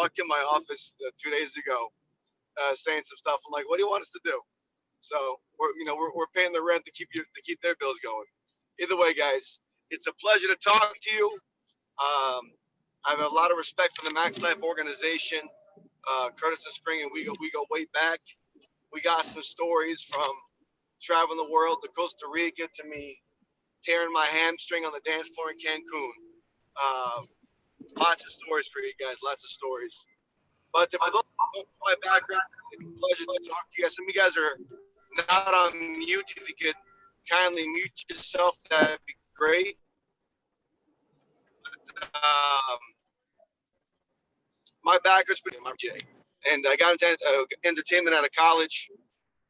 walked in my office 2 days ago, saying some stuff. I'm like, what do you want us to do? So we're paying the rent to keep their bills going. Either way, guys, it's a pleasure to talk to you. I have a lot of respect for the Maxlife organization, Curtis and Spring, and we go way back. We got some stories from traveling the world to Costa Rica to me tearing my hamstring on the dance floor in Cancun. Uh, Lots of stories for you guys, lots of stories. But for those who don't know my background, it's a pleasure to talk to you guys. Some of you guys are not on mute. If you could kindly mute yourself, that'd be great. Um, my background's pretty much J. And I got into entertainment out of college,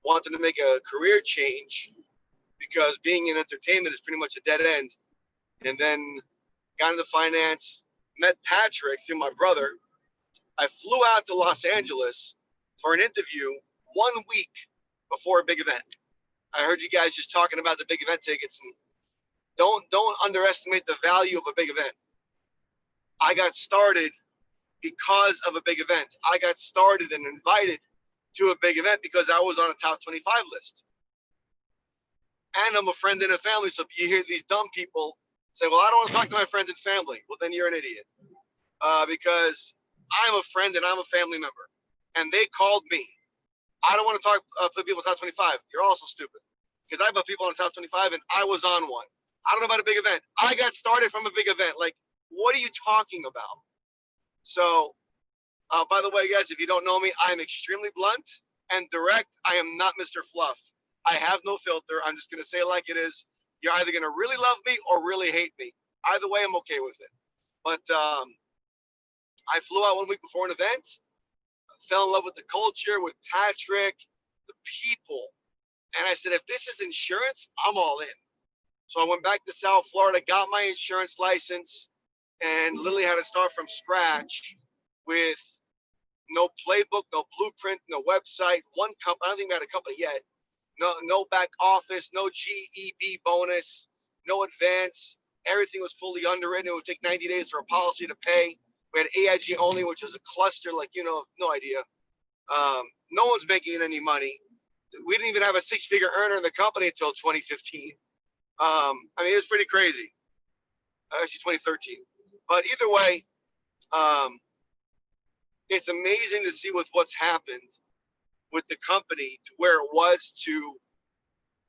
wanted to make a career change because being in entertainment is pretty much a dead end. And then got into finance, met Patrick through my brother. I flew out to Los Angeles for an interview 1 week before a big event. I heard you guys just talking about the big event tickets, and don't underestimate the value of a big event. I got started because of a big event. I got started and invited to a big event because I was on a top 25 list. And I'm a friend in a family, so you hear these dumb people say, well, I don't want to talk to my friends and family. Well, then you're an idiot. Because I'm a friend and I'm a family member. And they called me. I don't want to talk to people in top 25. You're also stupid. Because I have people on the top 25 and I was on one. I don't know about a big event. I got started from a big event. Like, what are you talking about? So, by the way, guys, if you don't know me, I'm extremely blunt and direct. I am not Mr. Fluff. I have no filter. I'm just going to say it like it is. You're either going to really love me or really hate me. Either way, I'm okay with it. But I flew out 1 week before an event, fell in love with the culture, with Patrick, the people. And I said, if this is insurance, I'm all in. So I went back to South Florida, got my insurance license, and literally had to start from scratch with no playbook, no blueprint, no website, one company. I don't think we had a company yet. No back office, no GEB bonus, no advance. Everything was fully underwritten. It would take 90 days for a policy to pay. We had AIG only, which is a cluster, like, no idea. No one's making any money. We didn't even have a six-figure earner in the company until 2015. I mean, it was pretty crazy. Actually, 2013. But either way, it's amazing to see with what's happened with the company to where it was to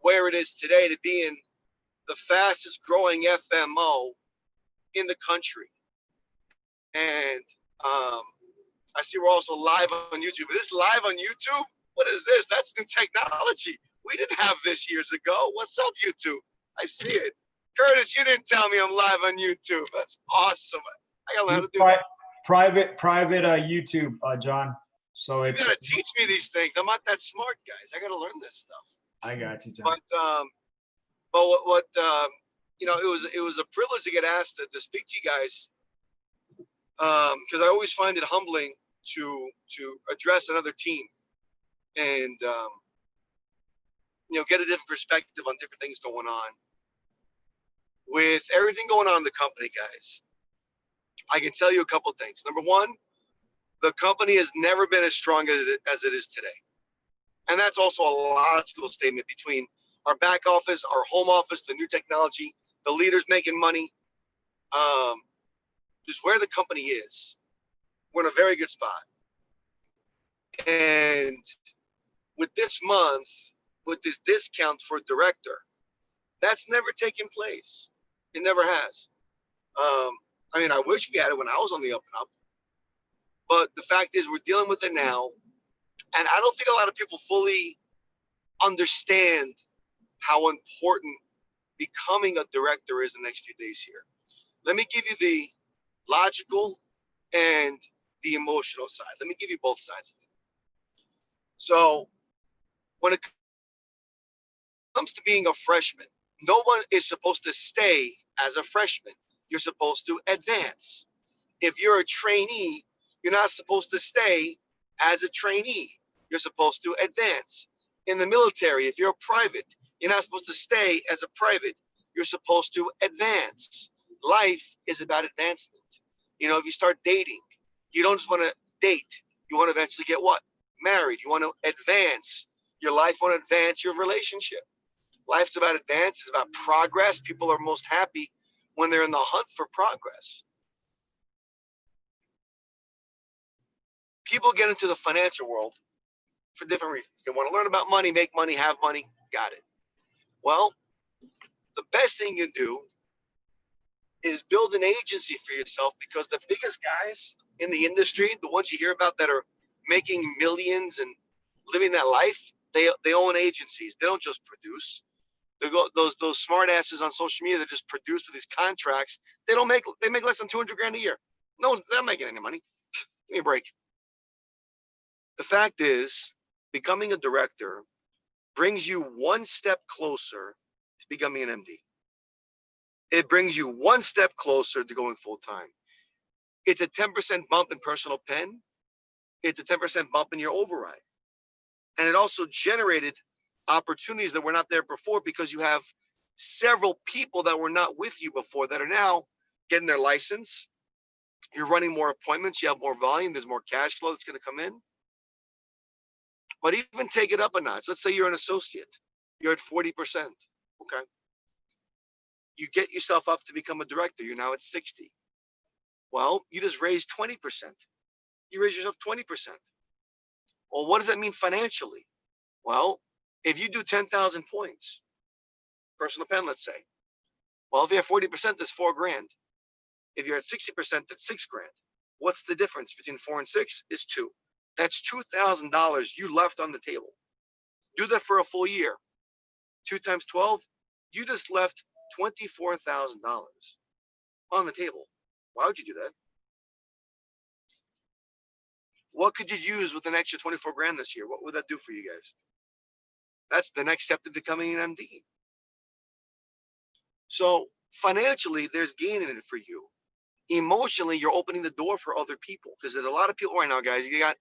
where it is today, to being the fastest growing FMO in the country. And I see we're also live on YouTube. Is this live on YouTube? What is this? That's new technology. We didn't have this years ago. What's up, YouTube? I see it. Curtis, you didn't tell me I'm live on YouTube. That's awesome. I gotta learn how to do that. Private YouTube, John. So You it's gotta teach me these things. I'm not that smart, guys. I gotta learn this stuff. I got you, John. But what it was a privilege to get asked to speak to you guys, because I always find it humbling to address another team and get a different perspective on different things going on. With everything going on in the company, guys, I can tell you a couple things. Number one, the company has never been as strong as it is today. And that's also a logical statement between our back office, our home office, the new technology, the leaders making money, just where the company is. We're in a very good spot. And with this month, with this discount for director, that's never taken place. It never has. I mean, I wish we had it when I was on the up and up. But the fact is, we're dealing with it now. And I don't think a lot of people fully understand how important becoming a director is the next few days here. Let me give you the logical and the emotional side. Let me give you both sides of it. So when it comes to being a freshman, no one is supposed to stay as a freshman. You're supposed to advance. If you're a trainee, you're not supposed to stay as a trainee. You're supposed to advance. In the military, if you're a private, you're not supposed to stay as a private. You're supposed to advance. Life is about advancement. If you start dating, you don't just want to date. You want to eventually get what? Married. You want to advance your life, want to advance your relationship. Life's about advance, it's about progress. People are most happy when they're in the hunt for progress. People get into the financial world for different reasons. They want to learn about money, make money, have money. Got it. Well, the best thing you can do is build an agency for yourself, because the biggest guys in the industry, the ones you hear about that are making millions and living that life, they own agencies. They don't just produce. They go those smart asses on social media that just produce with these contracts. They make less than 200 grand a year. No, they're not making any money. Give me a break. The fact is, becoming a director brings you one step closer to becoming an MD. It brings you one step closer to going full time. It's a 10% bump in personal pen. It's a 10% bump in your override. And it also generated opportunities that were not there before, because you have several people that were not with you before that are now getting their license. You're running more appointments. You have more volume. There's more cash flow that's going to come in. But even take it up a notch. Let's say you're an associate. You're at 40%. Okay. You get yourself up to become a director. You're now at 60. Well, you just raised 20%. You raise yourself 20%. Well, what does that mean financially? Well, if you do 10,000 points, personal pen, let's say. Well, if you have 40%, that's $4,000. If you're at 60%, that's $6,000. What's the difference between 4 and 6? Is 2. That's $2,000 you left on the table. Do that for a full year. 2 times 12, you just left $24,000 on the table. Why would you do that? What could you use with an extra 24 grand this year? What would that do for you guys? That's the next step to becoming an MD. So financially, there's gain in it for you. Emotionally, you're opening the door for other people, because there's a lot of people right now, guys. You got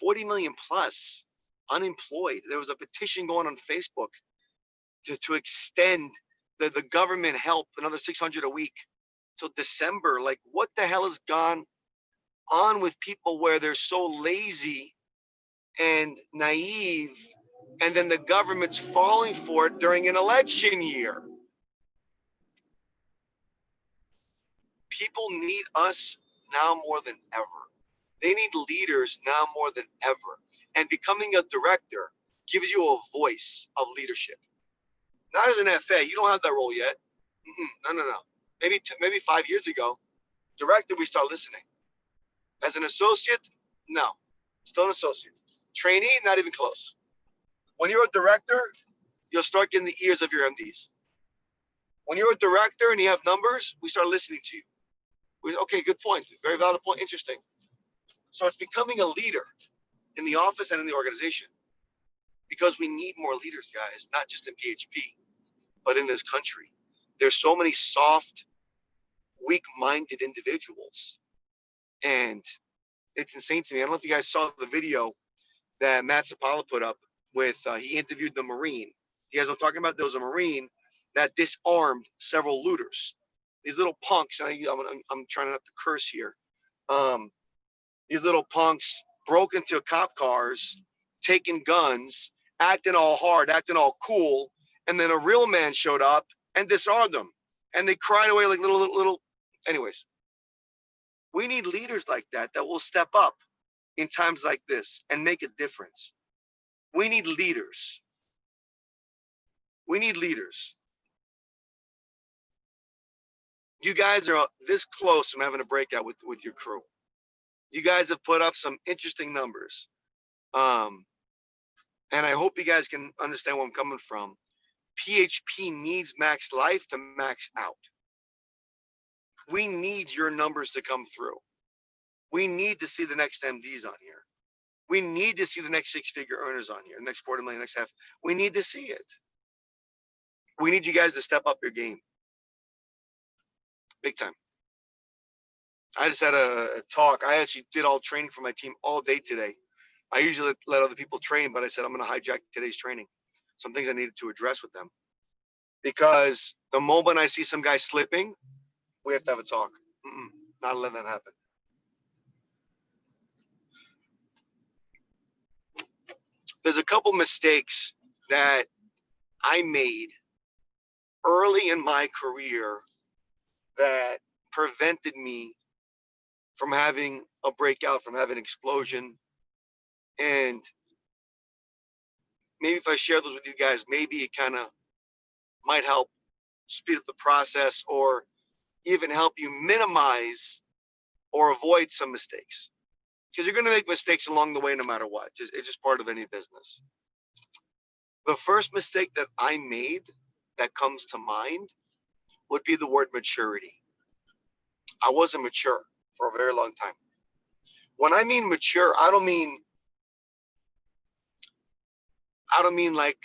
40 million plus unemployed. There was a petition going on Facebook to extend the government help another 600 a week till December. Like, what the hell has gone on with people where they're so lazy and naive, and then the government's falling for it during an election year? People need us now more than ever. They need leaders now more than ever. And becoming a director gives you a voice of leadership. Not as an FA, you don't have that role yet. No. Maybe 5 years ago, director, we start listening. As an associate, no, still an associate. Trainee, not even close. When you're a director, you'll start getting the ears of your MDs. When you're a director and you have numbers, we start listening to you. Okay, good point. Very valid point. Interesting. So it's becoming a leader in the office and in the organization, because we need more leaders, guys, not just in PHP, but in this country. There's so many soft, weak-minded individuals. And it's insane to me. I don't know if you guys saw the video that Matt Sapala put up with, he interviewed the Marine. You guys know what I'm talking about? There was a Marine that disarmed several looters. These little punks, and I'm trying not to curse here. These little punks broke into cop cars, taking guns, acting all hard, acting all cool, and then a real man showed up and disarmed them. And they cried away like little. Anyways, we need leaders like that will step up in times like this and make a difference. We need leaders. We need leaders. You guys are this close from having a breakout with your crew. You guys have put up some interesting numbers. And I hope you guys can understand where I'm coming from. PHP needs Maxlife to max out. We need your numbers to come through. We need to see the next MDs on here. We need to see the next 6-figure earners on here, next $250,000, next half. We need to see it. We need you guys to step up your game. Big time. I just had a talk. I actually did all training for my team all day today. I usually let other people train, but I said I'm going to hijack today's training. Some things I needed to address with them. Because the moment I see some guy slipping, we have to have a talk. Not let that happen. there's a couple mistakes that I made early in my career that prevented me from having a breakout, from having an explosion. And maybe if I share those with you guys, maybe it kind of might help speed up the process or even help you minimize or avoid some mistakes. Because you're going to make mistakes along the way no matter what. It's just part of any business. The first mistake that I made that comes to mind would be the word maturity. I wasn't mature for a very long time. When I mean mature, I don't mean like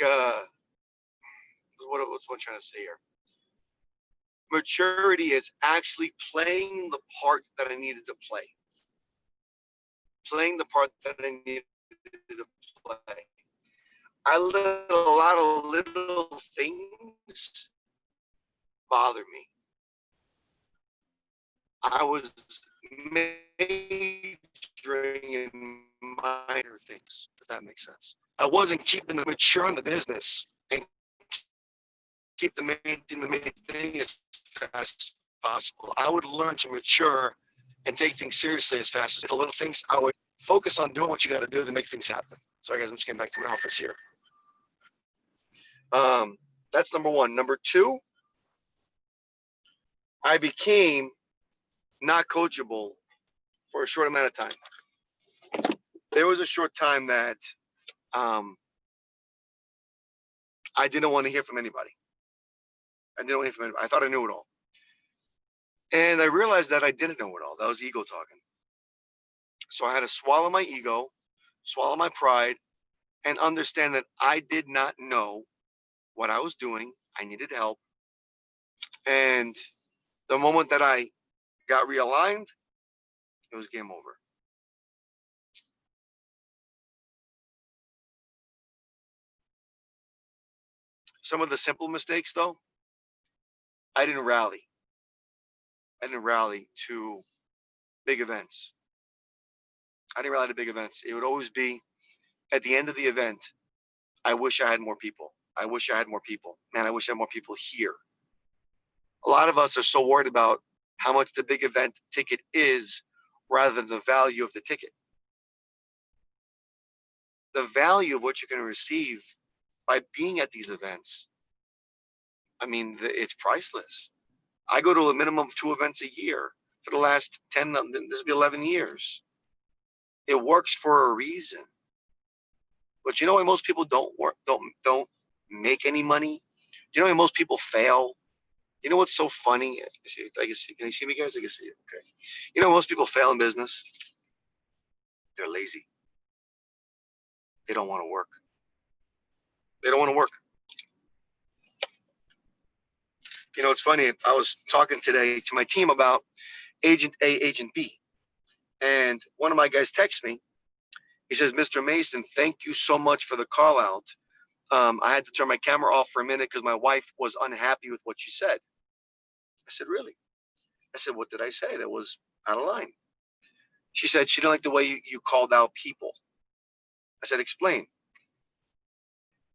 what's one trying to say here? Maturity is actually playing the part that I needed to play. Playing the part that I needed to play. I let a lot of little things bother me. I was majoring in minor things, if that makes sense. I wasn't keeping the mature in the business and keep the main thing as fast as possible. I would learn to mature and take things seriously as fast as the little things. I would focus on doing what you got to do to make things happen. Sorry, guys, I'm just getting back to my office here. That's number one. Number two, I became not coachable for a short amount of time. There was a short time that I didn't want to hear from anybody. I thought I knew it all. And I realized that I didn't know it all. That was ego talking. So I had to swallow my ego, swallow my pride, and understand that I did not know what I was doing. I needed help. And the moment that I got realigned, it was game over. Some of the simple mistakes, though, I didn't rally. I didn't rally to big events. It would always be at the end of the event, I wish I had more people. I wish I had more people. Man, I wish I had more people here. A lot of us are so worried about how much the big event ticket is rather than the value of the ticket. The value of what you're going to receive by being at these events, I mean, it's priceless. I go to a minimum of 2 events a year for the last 10, this will be 11 years. It works for a reason. But you know why most people don't make any money? You know why most people fail? You know what's so funny? Can you see me, guys? I can see you. Okay. You know most people fail in business? They're lazy. They don't want to work. They don't want to work. You know, it's funny. I was talking today to my team about Agent A, Agent B. And one of my guys texts me. He says, Mr. Mason, thank you so much for the call out. I had to turn my camera off for a minute because my wife was unhappy with what you said. I said, really? I said, what did I say that was out of line? She said she didn't like the way you called out people. I said, explain.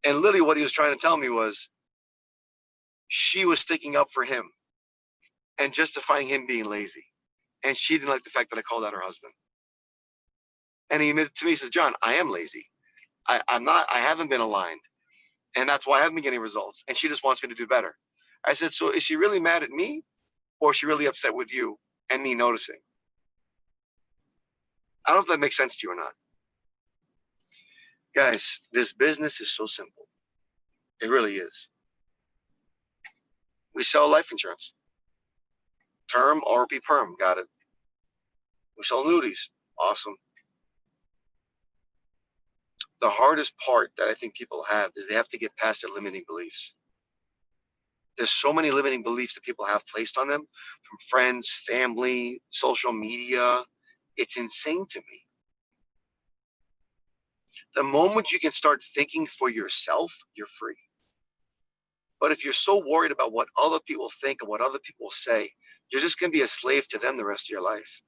And literally what he was trying to tell me was she was sticking up for him and justifying him being lazy. And she didn't like the fact that I called out her husband. And he admitted to me, he says, John, I am lazy. I haven't been aligned. And that's why I haven't been getting results. And she just wants me to do better. I said, so is she really mad at me? Or is she really upset with you and me noticing? I don't know if that makes sense to you or not. Guys, this business is so simple. It really is. We sell life insurance. Term, RP perm, got it. We sell annuities. Awesome. The hardest part that I think people have is they have to get past their limiting beliefs. There's so many limiting beliefs that people have placed on them from friends, family, social media. It's insane to me. The moment you can start thinking for yourself, you're free. But if you're so worried about what other people think and what other people say, you're just going to be a slave to them the rest of your life.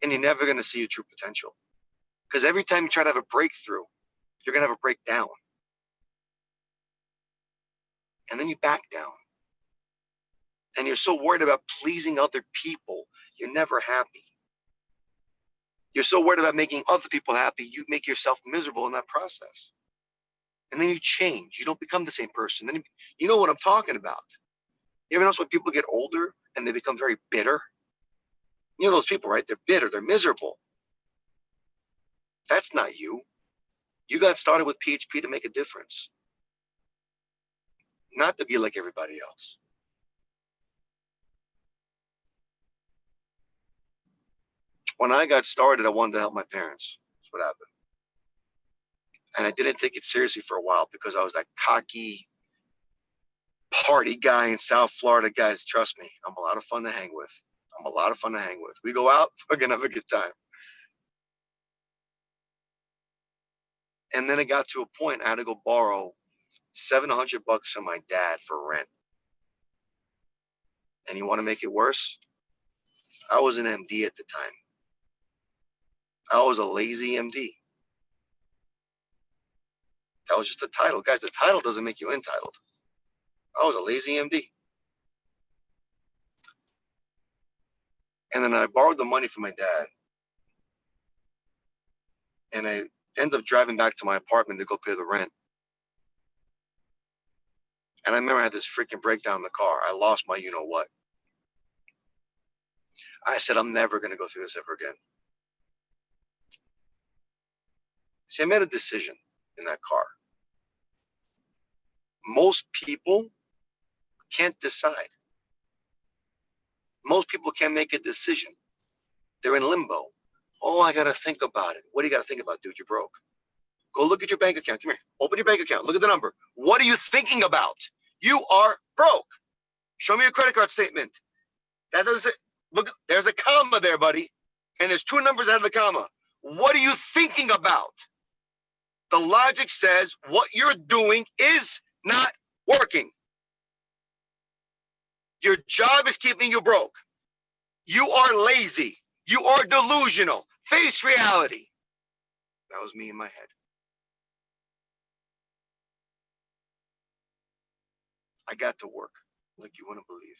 And you're never going to see your true potential. Because every time you try to have a breakthrough, You're going to have a breakdown. And then you back down. And you're so worried about pleasing other people, you're never happy. You're so worried about making other people happy, you make yourself miserable in that process. And then you change. You don't become the same person. Then you know what I'm talking about. You ever notice when people get older and they become very bitter? You know those people, right? They're bitter. They're miserable. That's not you. You got started with PHP to make a difference, not to be like everybody else. When I got started, I wanted to help my parents. That's what happened. And I didn't take it seriously for a while because I was that cocky party guy in South Florida. Guys, trust me, I'm a lot of fun to hang with. We go out, we're going to have a good time. And then it got to a point I had to go borrow $700 from my dad for rent. And you want to make it worse? I was an MD at the time. I was a lazy MD. That was just the title. Guys, the title doesn't make you entitled. I was a lazy MD. And then I borrowed the money from my dad. And I ended up driving back to my apartment to go pay the rent. And I remember I had this freaking breakdown in the car. I lost my you-know-what. I said, I'm never going to go through this ever again. See, I made a decision in that car. Most people can't decide. Most people can't make a decision. They're in limbo. Oh, I got to think about it. What do you got to think about, dude? You're broke. Go look at your bank account. Come here. Open your bank account. Look at the number. What are you thinking about? You are broke. Show me your credit card statement. That doesn't look. There's a comma there, buddy. And there's two numbers out of the comma. What are you thinking about? The logic says what you're doing is not working. Your job is keeping you broke. You are lazy. You are delusional. Face reality. That was me in my head. I got to work like you wouldn't believe.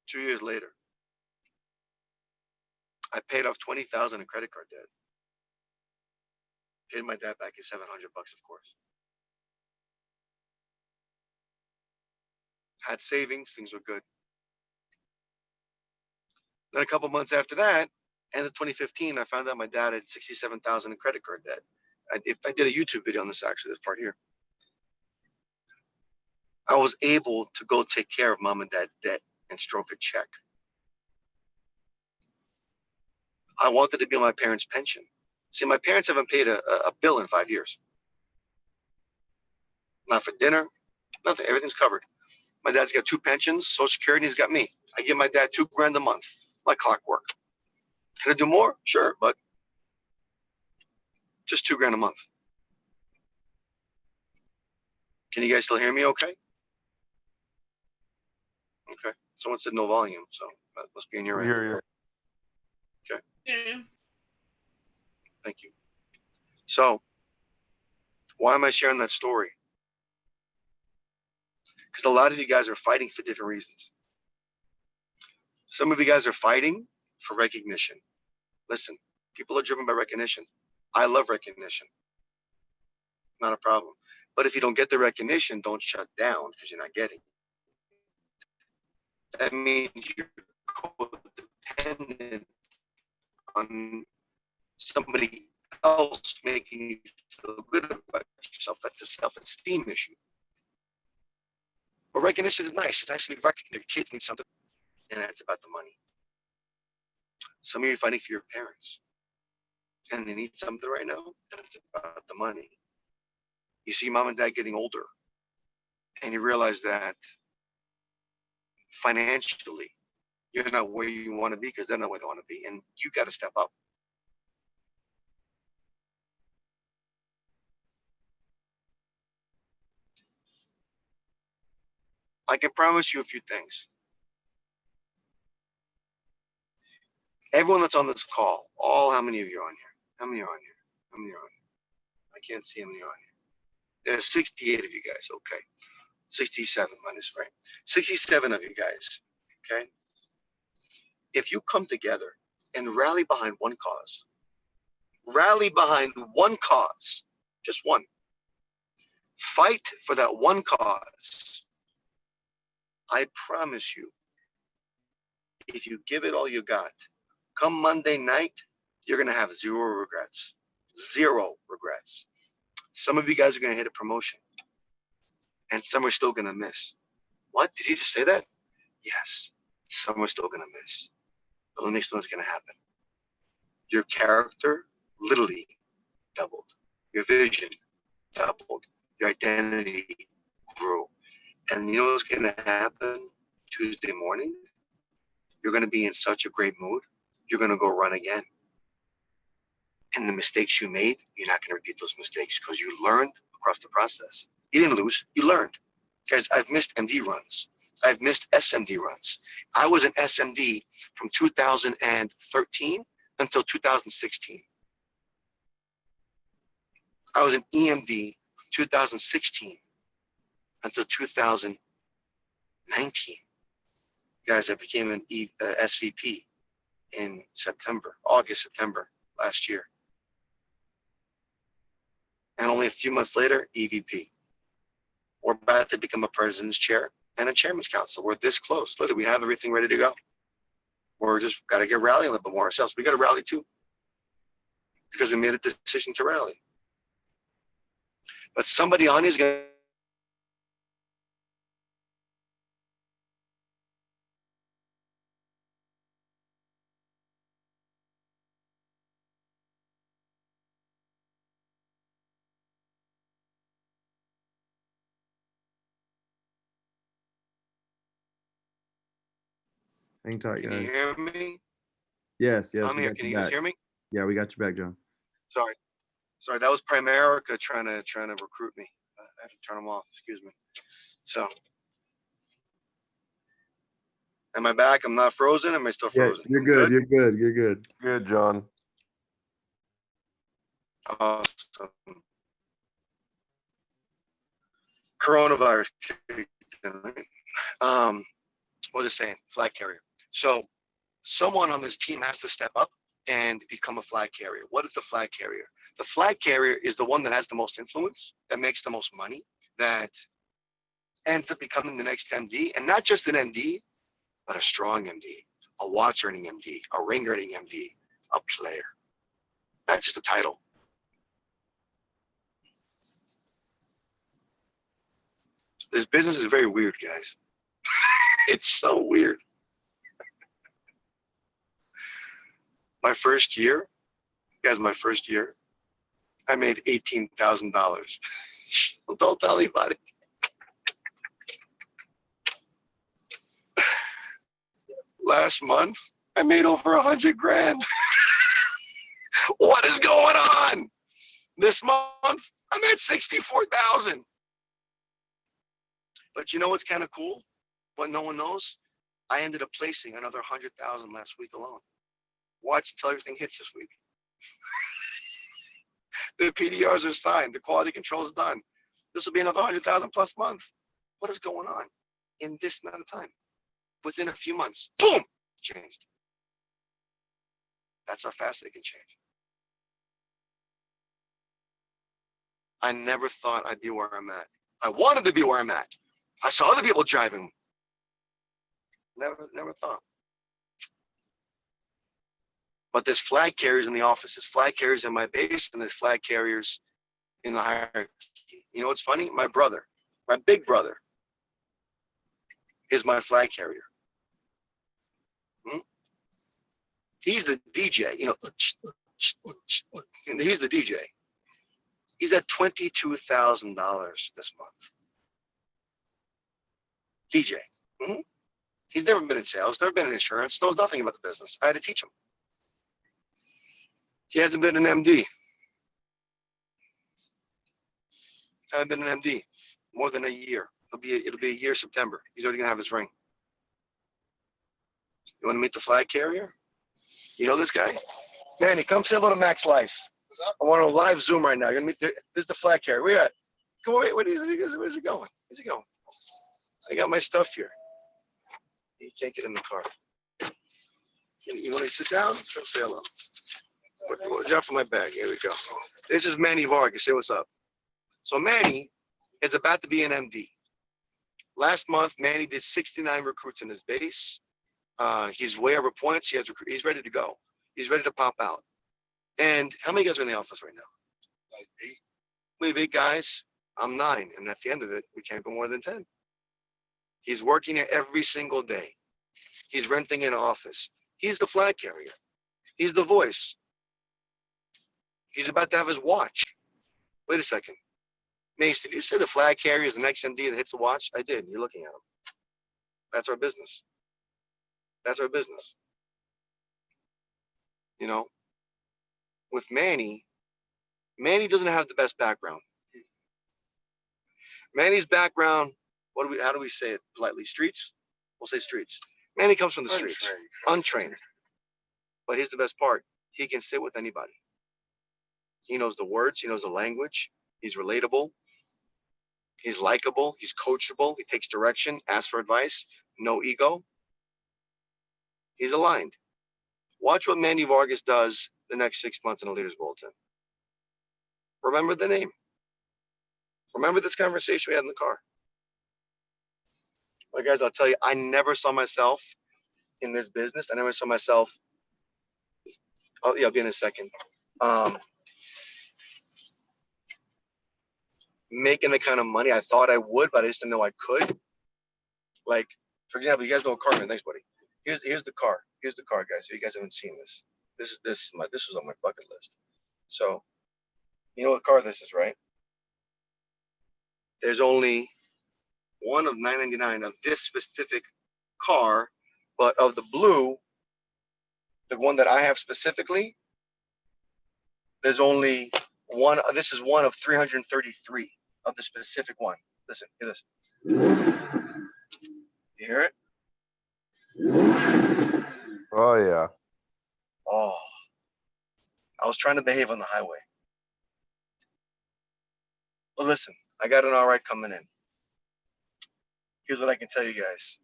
2 years later, I paid off $20,000 in credit card debt. Paid my dad back his $700, of course. Had savings, things were good. Then a couple months after that, end of 2015, I found out my dad had $67,000 in credit card debt. I did a YouTube video on this, actually, this part here. I was able to go take care of mom and dad's debt and stroke a check. I wanted to be on my parents' pension. See, my parents haven't paid a bill in 5 years. Not for dinner, nothing. Everything's covered. My dad's got 2 pensions, Social Security, he's got me. I give my dad $2,000 a month, like clockwork. Can I do more? Sure, but just $2,000 a month. Can you guys still hear me okay? Okay. Someone said no volume, so that must be in your end. Okay. Yeah. Thank you. So, why am I sharing that story? Because a lot of you guys are fighting for different reasons. Some of you guys are fighting for recognition. Listen, people are driven by recognition. I love recognition. Not a problem. But if you don't get the recognition, don't shut down because you're not getting it. That means you're codependent on somebody else making you feel good about yourself. That's a self-esteem issue. But recognition is nice. It's nice to be recognized. Your kids need something, and it's about the money. Some of you are fighting for your parents, and they need something right now, and it's about the money. You see mom and dad getting older, and you realize that financially, you're not where you want to be because they're not where they want to be, and you got to step up. I can promise you a few things. Everyone that's on this call, how many of you are on here? How many are on here? How many are on here? I can't see how many are on here. There's 68 of you guys. Okay. 67 minus, right? 67 of you guys. Okay. If you come together and rally behind one cause, just one, fight for that one cause. I promise you, if you give it all you got, come Monday night, you're going to have zero regrets. Zero regrets. Some of you guys are going to hit a promotion, and some are still going to miss. What? Did you just say that? Yes. Some are still going to miss. But let me explain what's going to happen. Your character literally doubled. Your vision doubled. Your identity grew. And you know what's going to happen Tuesday morning? You're going to be in such a great mood. You're going to go run again. And the mistakes you made, you're not going to repeat those mistakes because you learned across the process. You didn't lose, you learned. Guys, I've missed MD runs. I've missed SMD runs. I was an SMD from 2013 until 2016. I was an EMD 2016 until 2019. Guys, I became an SVP in August, September last year. And only a few months later, EVP. We're about to become a president's chair and a chairman's council. We're this close. Literally, we have everything ready to go. We're just got to get rallying a little bit more ourselves. We got to rally too, because we made a decision to rally. But somebody on is going to Hang tight, Can you guys. hear me? Yes, I'm we here. got Can you you guys back. hear me? Yeah, we got you back, John. Sorry. That was Primerica trying to recruit me. I had to turn them off. Excuse me. So, am I back? I'm not frozen. Am I still Yeah, frozen? you're I'm good. You're good. You're good. Good, John. Awesome. Coronavirus. What was I saying? Flag carrier. So, someone on this team has to step up and become a flag carrier. What is the flag carrier? The flag carrier is the one that has the most influence, that makes the most money, that ends up becoming the next MD, and not just an MD, but a strong MD, a watch earning MD, a ring earning MD, a player. Not just a title. This business is very weird, guys. It's so weird. My first year, I made $18,000. Don't tell anybody. Last month, I made over 100 grand. What is going on? This month, I'm at 64,000. But you know what's kind of cool? What no one knows? I ended up placing another 100,000 last week alone. Watch until everything hits this week. The PDRs are signed. The quality control is done. This will be another 100,000 plus month. What is going on in this amount of time? Within a few months, boom, changed. That's how fast it can change. I never thought I'd be where I'm at. I wanted to be where I'm at. I saw other people driving. Never thought. But there's flag carriers in the office. There's flag carriers in my base, and there's flag carriers in the hierarchy. You know what's funny? My brother, my big brother, is my flag carrier. He's the DJ. You know, and he's the DJ. He's at $22,000 this month. DJ. He's never been in sales, never been in insurance, knows nothing about the business. I had to teach him. He hasn't been an MD. I haven't been an MD more than a year. It'll be a year September. He's already gonna have his ring. You want to meet the flag carrier? You know this guy? Manny, come say hello to Max Life. I want to live Zoom right now. You're gonna meet this is the flag carrier. Where you at? Come on, where's he going? Where's he going? I got my stuff here. You can't get in the car. You want to sit down? Come say hello. Watch out for my bag. Here we go. This is Manny Vargas. Say what's up. So Manny is about to be an MD. Last month, Manny did 69 recruits in his base. He's way over points. He's ready to go. He's ready to pop out. And how many guys are in the office right now? Like 8. We have 8 guys. I'm 9, and that's the end of it. We can't go more than 10. He's working it every single day. He's renting an office. He's the flag carrier. He's the voice. He's about to have his watch. Wait a second. Mace, did you say the flag carrier is the next MD that hits the watch? I did. You're looking at him. That's our business. That's our business. You know, with Manny doesn't have the best background. Manny's background, how do we say it politely? Streets? We'll say streets. Manny comes from the streets. Untrained. But here's the best part. He can sit with anybody. He knows the words. He knows the language. He's relatable. He's likable. He's coachable. He takes direction, asks for advice. No ego. He's aligned. Watch what Manny Vargas does the next 6 months in the Leaders Bulletin. Remember the name. Remember this conversation we had in the car. Well, guys, I'll tell you, I never saw myself in this business. I never saw myself. Oh, yeah, I'll be in a second. Making the kind of money I thought I would, but I just didn't know I could. Like, for example, you guys know a car. Thanks, buddy. Here's the car. Here's the car, guys. So you guys haven't seen this. This was on my bucket list. So, you know what car this is, right? There's only one of 999 of this specific car, but of the blue, the one that I have specifically, there's only one. This is one of 333 of the specific one. Listen, hear this. You hear it? Oh, yeah. Oh, I was trying to behave on the highway. But listen, I got an all right coming in. Here's what I can tell you guys.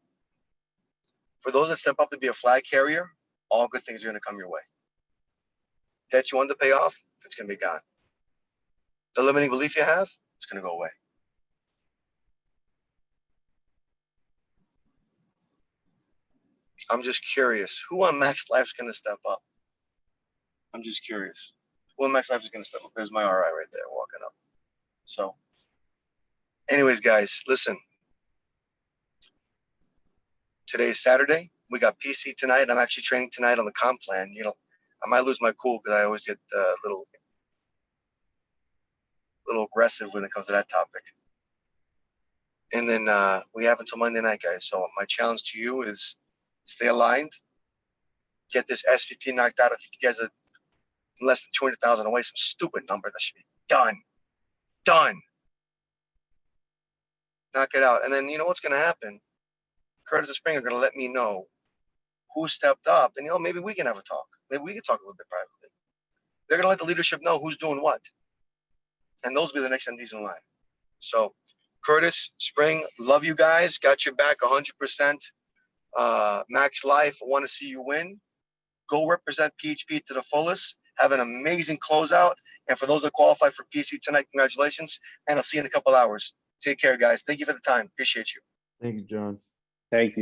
For those that step up to be a flag carrier, all good things are going to come your way. Debt you want to pay off, it's going to be gone. The limiting belief you have, it's going to go away. I'm just curious. Who on Maxlife is going to step up? I'm just curious. Who on Maxlife is going to step up? There's my RI right there walking up. So, anyways, guys, listen. Today's Saturday. We got PC tonight. I'm actually training tonight on the comp plan. You know, I might lose my cool because I always get a little aggressive when it comes to that topic. And then we have until Monday night, guys. So my challenge to you is stay aligned. Get this SVP knocked out. I think you guys are less than 200,000 away. Some stupid number that should be done. Done. Knock it out. And then you know what's going to happen? Curtis and Spring are going to let me know who stepped up. And, you know, maybe we can have a talk. Maybe we can talk a little bit privately. They're going to let the leadership know who's doing what. And those will be the next MDs in line. So, Curtis, Spring, love you guys. Got your back 100%. Max Life, want to see you win. Go represent PHP to the fullest. Have an amazing closeout. And for those that qualify for PC tonight, congratulations. And I'll see you in a couple hours. Take care, guys. Thank you for the time. Appreciate you. Thank you, John. Thank you.